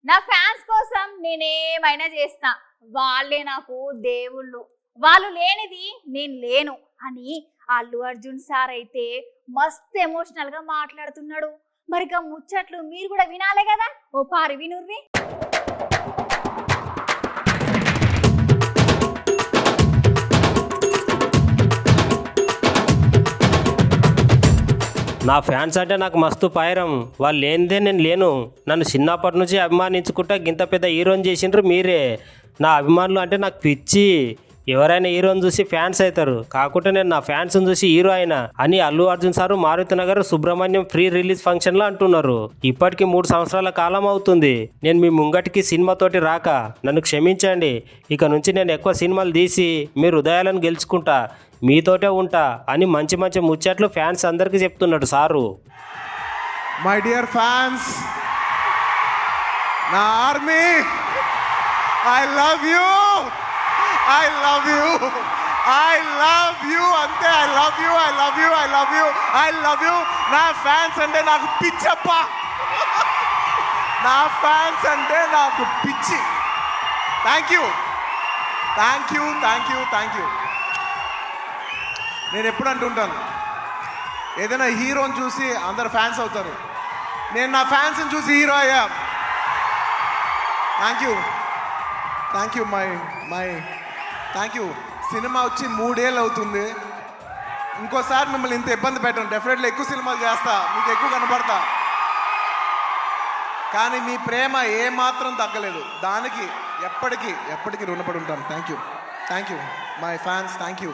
నా ఫ్యాన్స్ కోసం నేనేమైనా చేస్తా. వాళ్ళే నాకు దేవుళ్ళు. వాళ్ళు లేనిది నేను లేను అని అల్లు అర్జున్ సార్ అయితే మస్త్ ఎమోషనల్ గా మాట్లాడుతున్నాడు. మరిగా ముచ్చట్లు మీరు కూడా వినాలే కదా, ఓ పారి వినుర్రి. నా ఫ్యాన్స్ అంటే నాకు మస్తు పాయరం. వాళ్ళు లేనిదే నేను లేను. నన్ను చిన్నప్పటి నుంచి అభిమానించుకుంటా గింత పెద్ద హీరోని చేసిండ్రు మీరే. నా అభిమానులు అంటే నాకు పిచ్చి. ఎవరైనా హీరోని చూసి ఫ్యాన్స్ అవుతారు, కాకుంటే నేను నా ఫ్యాన్స్ని చూసి హీరో అయినా అని Allu Arjun sir Maruthi Nagar Subrahmanyam free release ఫంక్షన్లో అంటున్నారు. ఇప్పటికి 3 సంవత్సరాల కాలం అవుతుంది నేను మీ ముంగటికి సినిమాతోటి రాక. నన్ను క్షమించండి. ఇక నుంచి నేను ఎక్కువ సినిమాలు తీసి మీ హృదయాలను గెలుచుకుంటా, మీతోటే ఉంటా అని మంచి మంచి ముచ్చట్లు ఫ్యాన్స్ అందరికీ చెప్తున్నాడు సారు. మై డియర్ ఫ్యాన్స్, నా army, I love you, I love you, I love you, అంతే. I love you, I love you, I love you, I love you. నా ఫ్యాన్స్ అంటే నాకు పిచ్చప్ప. నా ఫ్యాన్స్ అంటే నాకు పిచ్చి. Thank you, thank you, thank you, thank you. నేను ఎప్పుడు అంటుంటాను, ఏదైనా హీరోని చూసి అందరు ఫ్యాన్స్ అవుతారు. నేను నా ఫ్యాన్స్ని చూసి హీరో అయ్యా. Thank you, thank you, my thank you. Cinema వచ్చి 3 ఏళ్ళు అవుతుంది. ఇంకోసారి మిమ్మల్ని ఇంత ఇబ్బంది పెట్టను. డెఫినెట్లీ ఎక్కువ సినిమాలు చేస్తా, మీకు ఎక్కువ కనపడతా. కానీ మీ ప్రేమ ఏమాత్రం తగ్గలేదు. దానికి ఎప్పటికీ రుణపడి ఉంటాను. Thank you, my fans, thank you.